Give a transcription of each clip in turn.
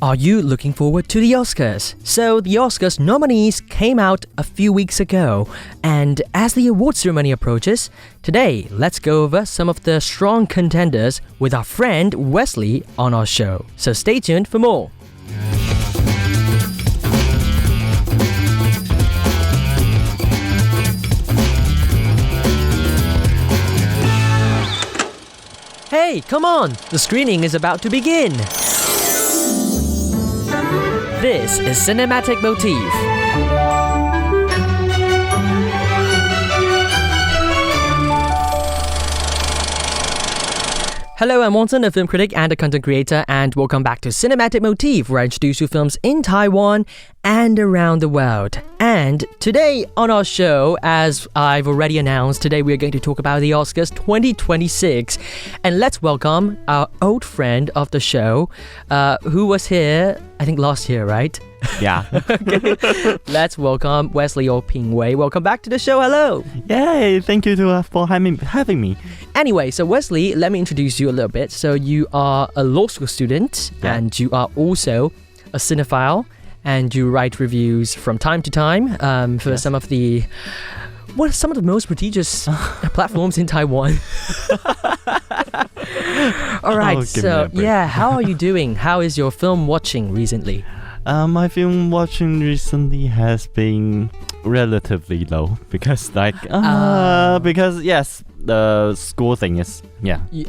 Are you looking forward to the Oscars? So the Oscars nominees came out a few weeks ago, and as the award ceremony approaches, today let's go over some of the strong contenders with our friend Wesley on our show. So stay tuned for more. Hey, come on! The screening is about to begin! This is Cinematic Motif. Hello, I'm Wanson, a film critic and a content creator, and welcome back to Cinematic Motif, where I introduce you films in Taiwan and around the world. And today on our show, as I've already announced, today we are going to talk about the Oscars 2026. And let's welcome our old friend of the show, who was here, I think last year, right? Yeah. Okay. Let's welcome Wesley Pin-wei. Welcome back to the show. Hello. Yay, thank you for having me. Anyway, so Wesley, let me introduce you a little bit. So you are a law school student, and you are also a cinephile, and you write reviews from time to time for some of the most prestigious platforms in Taiwan. All right, how are you doing? How is your film watching recently? My film watching recently has been relatively low because the school thing is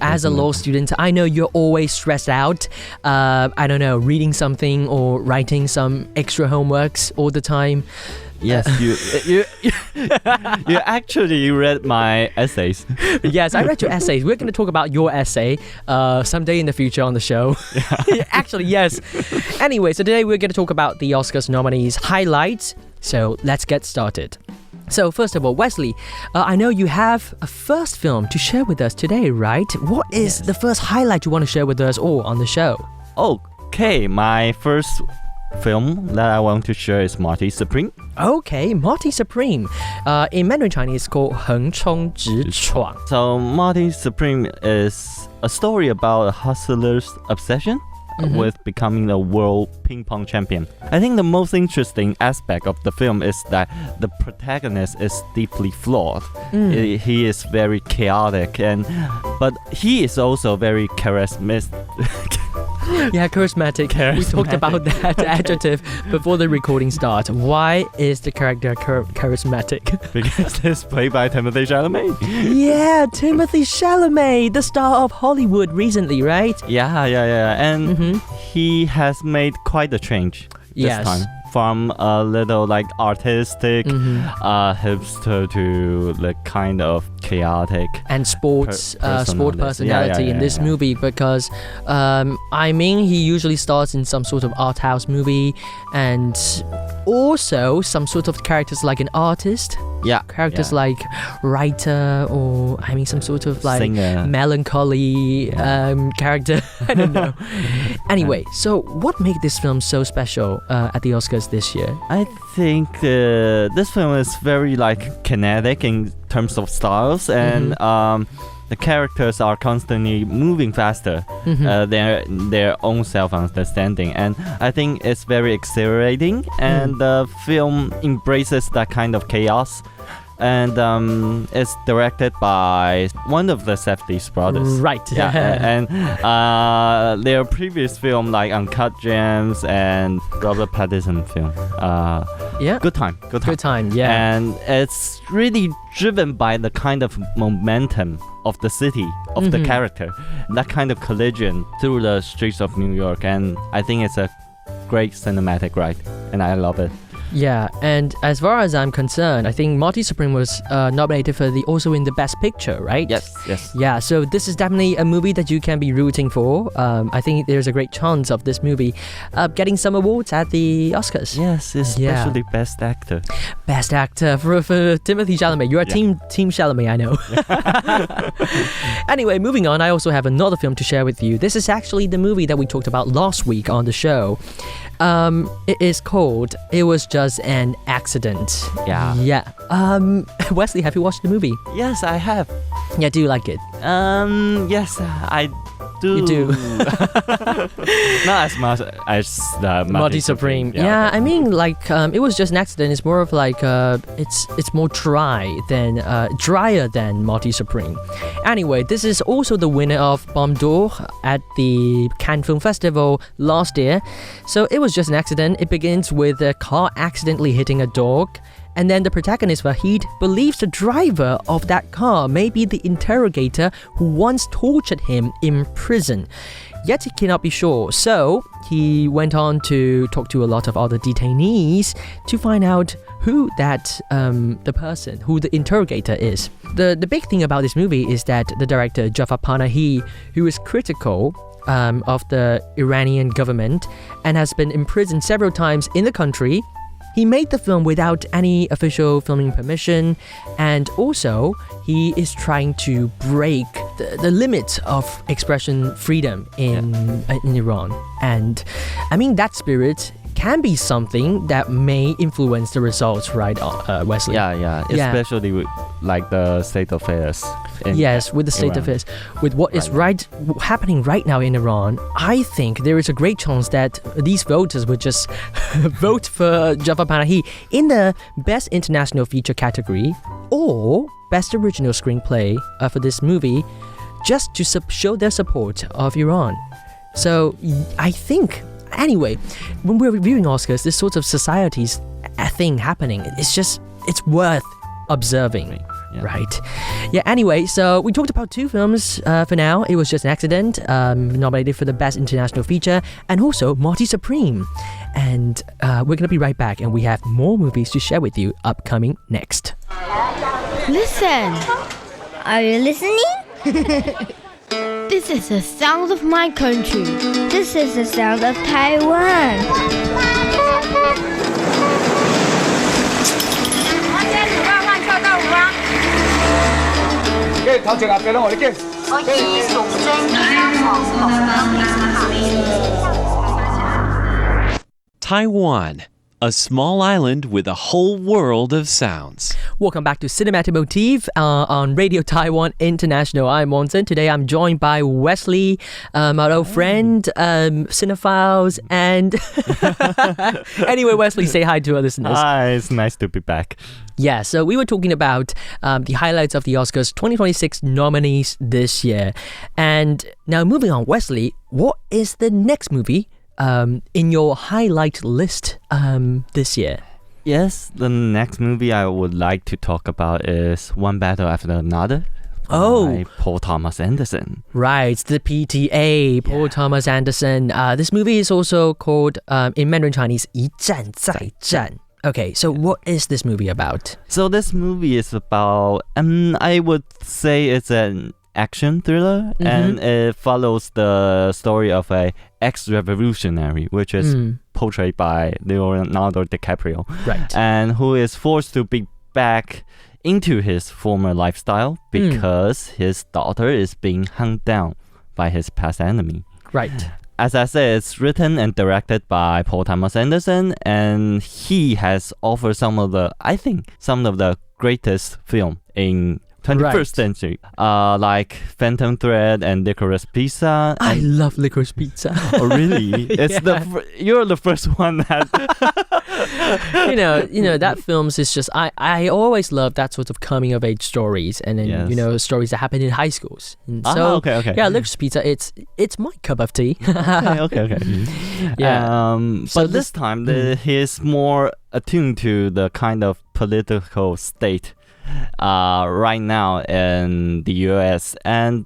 As a law student, I know you're always stressed out. I don't know, reading something or writing some extra homeworks all the time. Yes, you actually read my essays. Yes, I read your essays. We're going to talk about your essay someday in the future on the show. Yeah. Actually, yes. Anyway, so today we're going to talk about the Oscars nominees highlights. So let's get started. So first of all, Wesley, I know you have a first film to share with us today, right? What is the first highlight you want to share with us all on the show? Okay, my first film that I want to share is Marty Supreme. Okay, Marty Supreme. In Mandarin Chinese, it's called 横冲直闯. So Marty Supreme is a story about a hustler's obsession with becoming the world ping pong champion. I think the most interesting aspect of the film is that the protagonist is deeply flawed. He is very chaotic, but he is also very charismatic. Yeah, charismatic. We talked about that adjective before the recording starts. Why is the character charismatic? Because it's played by Timothée Chalamet. Yeah, Timothée Chalamet, the star of Hollywood recently, right? Yeah. And he has made quite a change this time. From a little artistic hipster to the kind of chaotic and sport personality in this movie, because he usually stars in some sort of art house movie and also some sort of characters like an artist. Characters like writer or some sort of singer. Melancholy character. I don't know. Anyway, so what made this film so special at the Oscars this year? I think this film is very kinetic in terms of styles, and the characters are constantly moving faster than their own self-understanding, and I think it's very exhilarating, and the film embraces that kind of chaos. And it's directed by one of the Safdie's brothers. Right. And their previous film Uncut Gems and Robert Pattinson film. Good time. Yeah. And it's really driven by the kind of momentum of the city, of the character. That kind of collision through the streets of New York. And I think it's a great cinematic ride. And I love it. Yeah, and as far as I'm concerned, I think Marty Supreme was nominated for also in the Best Picture, right? Yes. Yeah, so this is definitely a movie that you can be rooting for. I think there's a great chance of this movie getting some awards at the Oscars. Yes, especially Best Actor. Best Actor for Timothée Chalamet. You're a team Chalamet, I know. Anyway, moving on, I also have another film to share with you. This is actually the movie that we talked about last week on the show. It is called It Was Just an Accident. Yeah. Wesley, have you watched the movie? Yes, I have. Yeah, do you like it? Yes, I do. You do. Not as much as the Marty Supreme. Yeah, I mean, like, it was just an accident. It's more of like, it's more drier than Marty Supreme. Anyway, this is also the winner of Palme d'Or at the Cannes Film Festival last year. So it was just an accident. It begins with a car accidentally hitting a dog. And then the protagonist, Vahid, believes the driver of that car may be the interrogator who once tortured him in prison. Yet he cannot be sure, so he went on to talk to a lot of other detainees to find out who the interrogator is. The big thing about this movie is that the director, Jafar Panahi, who is critical of the Iranian government and has been imprisoned several times in the country, he made the film without any official filming permission, and also he is trying to break the limits of expression freedom in Iran. And I mean, that spirit can be something that may influence the results, right, Wesley? Yeah. Especially with, like, the state affairs. Yes, with the state affairs, with what is happening right now in Iran, I think there is a great chance that these voters would just vote for Jafar Panahi in the Best International Feature category or Best Original Screenplay for this movie, just to show their support of Iran. So I think, anyway, when we're reviewing Oscars, this sort of society's thing happening, it's worth observing. Yeah. Right. Yeah, anyway, so we talked about two films for now. It was just an accident, nominated for the Best International Feature, and also Marty Supreme. And we're going to be right back, and we have more movies to share with you upcoming next. Listen! Are you listening? This is the sound of my country. This is the sound of Taiwan. 頭前後邊攏互你見。我以崇正香港同 Taiwan, a small island with a whole world of sounds. Welcome back to Cinematic Motif on Radio Taiwan International. I'm Wanson. Today I'm joined by Wesley, my old friend, cinephiles, and anyway, Wesley, say hi to our listeners. Hi, it's nice to be back. Yeah, so we were talking about the highlights of the Oscars 2026 nominees this year. And now moving on, Wesley, what is the next movie in your highlight list this year? Yes, the next movie I would like to talk about is One Battle After Another. Oh, by Paul Thomas Anderson. Right, the PTA, Paul Thomas Anderson. This movie is also called, in Mandarin Chinese, 一战再战. Okay, so what is this movie about? So this movie is about, I would say it's an action thriller, and it follows the story of a ex-revolutionary, which is portrayed by Leonardo DiCaprio, right? And who is forced to be back into his former lifestyle because his daughter is being hunted down by his past enemy. Right. As I said, it's written and directed by Paul Thomas Anderson, and he has offered some of the greatest film in 21st century, like Phantom Thread and Licorice Pizza. I love Licorice Pizza. Oh, really? It's you're the first one that you know that films is just I always love that sort of coming of age stories, and then stories that happen in high schools. And so okay. Yeah, Licorice Pizza, it's my cup of tea. okay. Yeah. So this time he is more attuned to the kind of political state right now in the US, and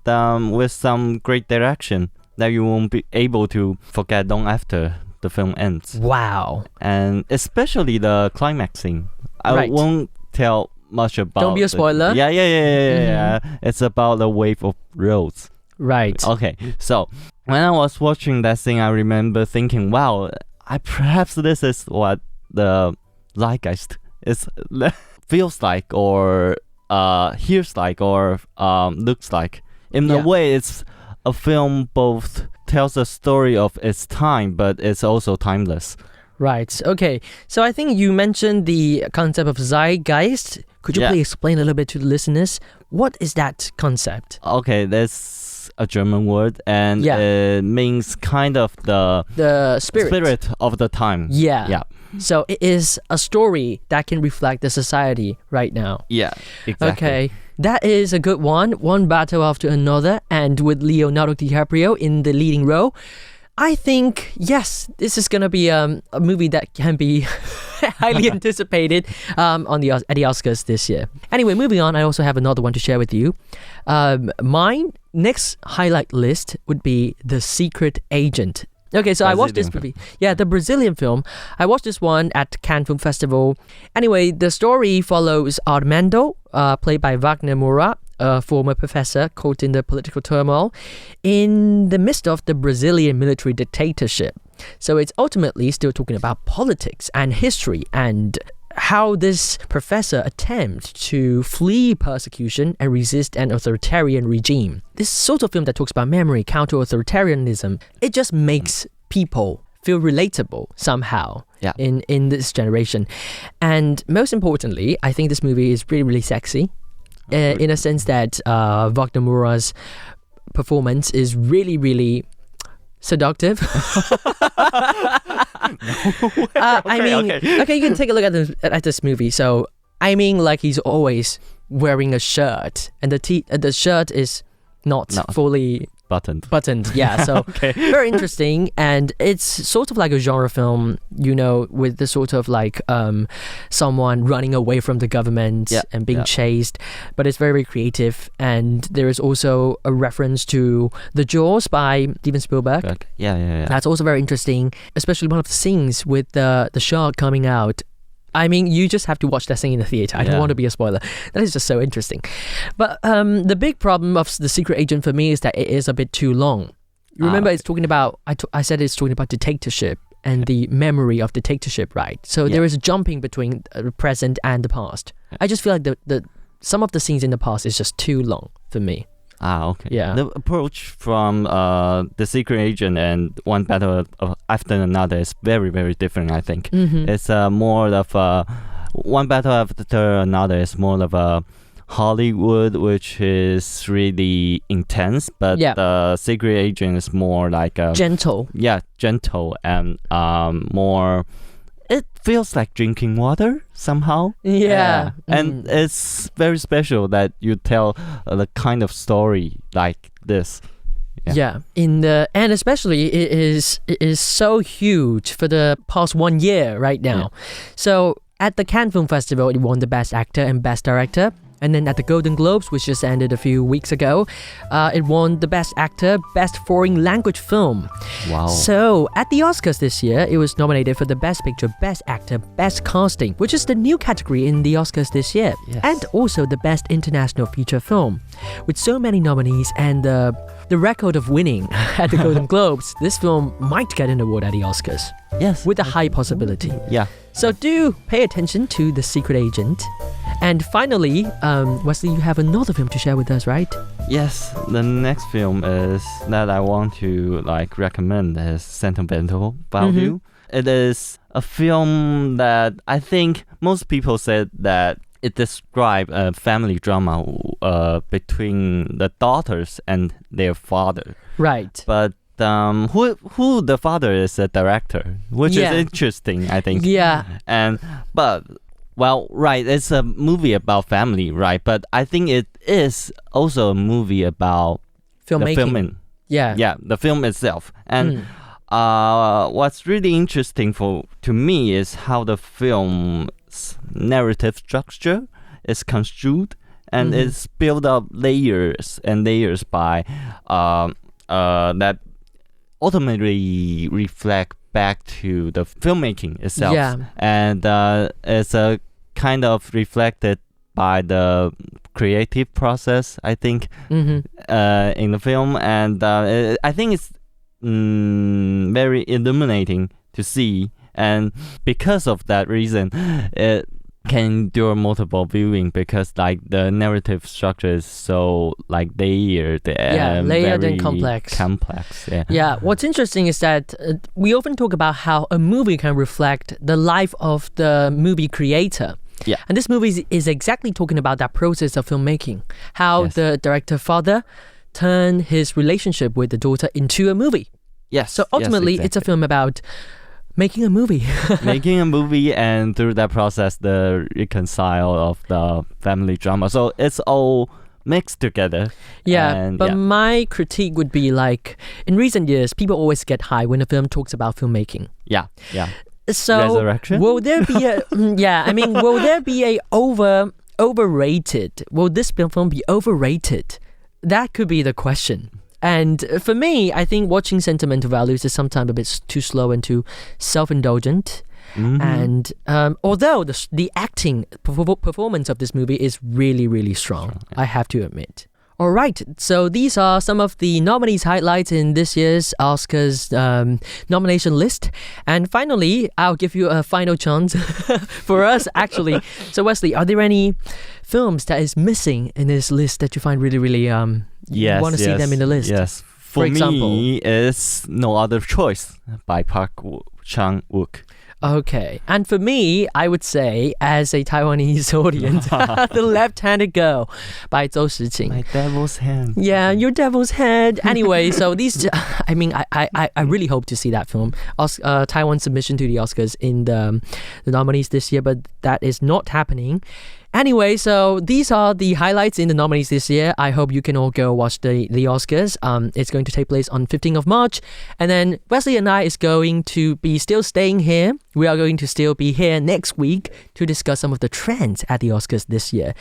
with some great direction that you won't be able to forget long after the film ends. Wow. And especially the climax scene. I won't tell much about. Don't be a spoiler. Yeah. It's about the wave of rose. Right. Okay. So when I was watching that scene, I remember thinking, wow, perhaps this is what the zeitgeist is feels like, or hears like, or looks like. In a way, it's a film both tells a story of its time, but it's also timeless. Right. Okay. So I think you mentioned the concept of zeitgeist. Could you please explain a little bit to the listeners? What is that concept? Okay, this a German word, and it means kind of the spirit of the time. Yeah. So it is a story that can reflect the society right now. Yeah, exactly. Okay, that is a good one battle after another, and with Leonardo DiCaprio in the leading role. I think, yes, this is going to be a movie that can be highly anticipated at the Oscars this year. Anyway, moving on, I also have another one to share with you. My next highlight list would be The Secret Agent. Okay, so I watched this movie. Yeah, the Brazilian film. I watched this one at Cannes Film Festival. Anyway, the story follows Armando, played by Wagner Moura, a former professor caught in the political turmoil in the midst of the Brazilian military dictatorship. So it's ultimately still talking about politics and history and how this professor attempts to flee persecution and resist an authoritarian regime. This sort of film that talks about memory, counter-authoritarianism, it just makes people feel relatable somehow in this generation. And most importantly, I think this movie is really, really sexy. In a sense that Wagner Moura's performance is really, really seductive. Okay, you can take a look at this movie. So, I mean, like he's always wearing a shirt, and the shirt is not fully buttoned. Yeah, so very interesting, and it's sort of like a genre film, with the sort of like someone running away from the government and being chased, but it's very, very creative. And there is also a reference to The Jaws by Steven Spielberg. Yeah. That's also very interesting, especially one of the scenes with the shark coming out. I mean, you just have to watch that scene in the theater. I don't want to be a spoiler. That is just so interesting. But the big problem of The Secret Agent for me is that it is a bit too long. Remember, it's talking about, I said it's talking about dictatorship and the memory of dictatorship, right? So there is a jumping between the present and the past. I just feel like the some of the scenes in the past is just too long for me. Okay. Yeah. The approach from The Secret Agent and One Battle After Another is very, very different, I think. Mm-hmm. It's more of One Battle After Another is more of a Hollywood, which is really intense, but The Secret Agent is more like a gentle. Yeah, gentle and more. It feels like drinking water somehow. Yeah. And it's very special that you tell the kind of story like this. Yeah. And especially it is so huge for the past 1 year right now. Yeah. So at the Cannes Film Festival, it won the Best Actor and Best Director. And then at the Golden Globes, which just ended a few weeks ago, it won the Best Actor, Best Foreign Language Film. Wow. So at the Oscars this year, it was nominated for the Best Picture, Best Actor, Best Casting, which is the new category in the Oscars this year. Yes. And also the Best International Feature Film. With so many nominees and the record of winning at the Golden Globes, this film might get an award at the Oscars. Yes. With a high possibility. Yeah. So do pay attention to The Secret Agent. And finally, Wesley, you have another film to share with us, right? Yes, the next film is that I want to recommend is Sentimental Value. Mm-hmm. It is a film that I think most people said that it describes a family drama between the daughters and their father. Right. But who the father is a director, which is interesting, I think. Yeah. Well, right, it's a movie about family, right? But I think it is also a movie about filmmaking. The filming. Yeah, the film itself. And what's really interesting to me is how the film's narrative structure is construed, and it's built up layers and layers by that ultimately reflect back to the filmmaking itself. Yeah. And it's a kind of reflected by the creative process, I think, in the film. And I think it's very illuminating to see. And because of that reason, it can endure multiple viewing because the narrative structure is so layered and layered very and complex. Yeah. What's interesting is that we often talk about how a movie can reflect the life of the movie creator. Yeah. And this movie is exactly talking about that process of filmmaking. How the director father turn his relationship with the daughter into a movie. Yes. So ultimately, it's a film about making a movie. Making a movie, and through that process, the reconcile of the family drama. So it's all mixed together. But my critique would be like, in recent years, people always get high when a film talks about filmmaking. Yeah. So Resurrection? will there be a will there be a overrated? Will this film be overrated? That could be the question. And for me, I think watching Sentimental Values is sometimes a bit too slow and too self-indulgent. And although the acting performance of this movie is really, really strong, I have to admit. All right, so these are some of the nominees highlights in this year's Oscars nomination list. And finally, I'll give you a final chance for us, actually. So Wesley, are there any films that is missing in this list that you find really, really you want to see them in the list? Yes. For example, me, it's No Other Choice by Park Chan-wook. Okay, and for me, I would say, as a Taiwanese audience, The Left-Handed Girl by Zhou Shiqing. My devil's hand. Yeah, your devil's hand. Anyway, so these, I really hope to see that film. Taiwan's submission to the Oscars in the nominees this year, but that is not happening. Anyway, so these are the highlights in the nominees this year. I hope you can all go watch the Oscars. It's going to take place on 15th of March. And then Wesley and I is going to be still staying here. We are going to still be here next week to discuss some of the trends at the Oscars this year.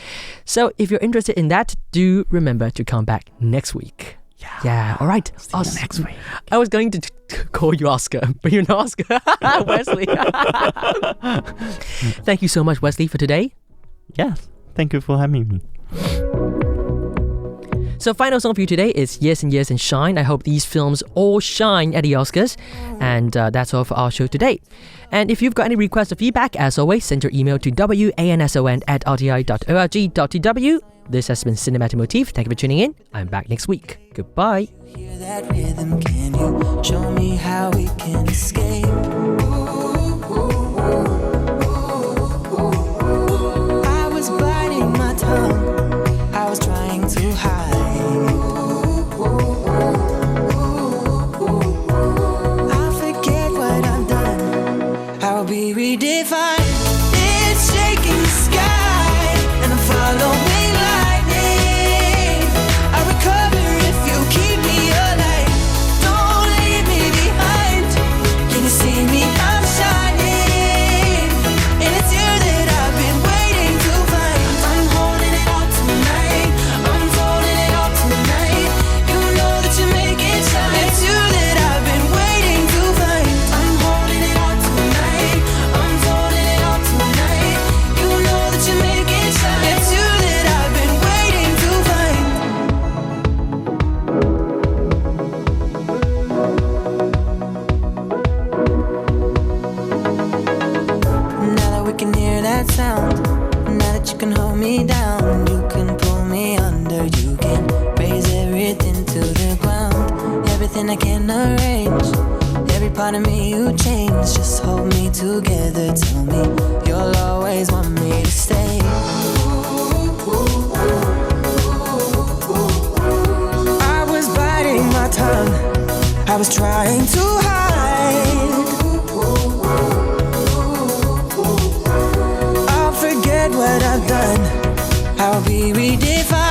So if you're interested in that, do remember to come back next week. Yeah, all right. See you next week. I was going to call you Oscar, but you're not Oscar. Wesley. Thank you so much, Wesley, for today. Yes, thank you for having me. So final song for you today is Years and Years and Shine. I hope these films all shine at the Oscars. And that's all for our show today. And if you've got any requests or feedback, as always, send your email to wanson@rti.org.tw. This has been Cinematic Motif. Thank you for tuning in. I'm back next week. Goodbye. Hear that rhythm, can you show me how we can escape? I was biting my tongue, I was trying to hide. I'll forget what I've done, I'll be redefined. It's shaking the sky, and I'm following lightning. I recover if you keep me alive. Don't leave me behind. Can you see me? I'm shining, and it's you that I've been waiting to find. I'm holding it all tonight, I'm folding it all tonight. You know that you make it shine. It's you that I've been waiting to find. I'm holding it all tonight, I'm folding it all tonight. You know that you make it shine. It's you that I've been waiting to find. Now that we can hear that sound, now that you can hold me down, you can pull me under, you can raise everything to the ground. Everything I can arrange, every part of me you change. Just hold me together, tell me you'll always want me to stay. I was biting my tongue, I was trying to hide. I'll forget what I've done, I'll be redefined.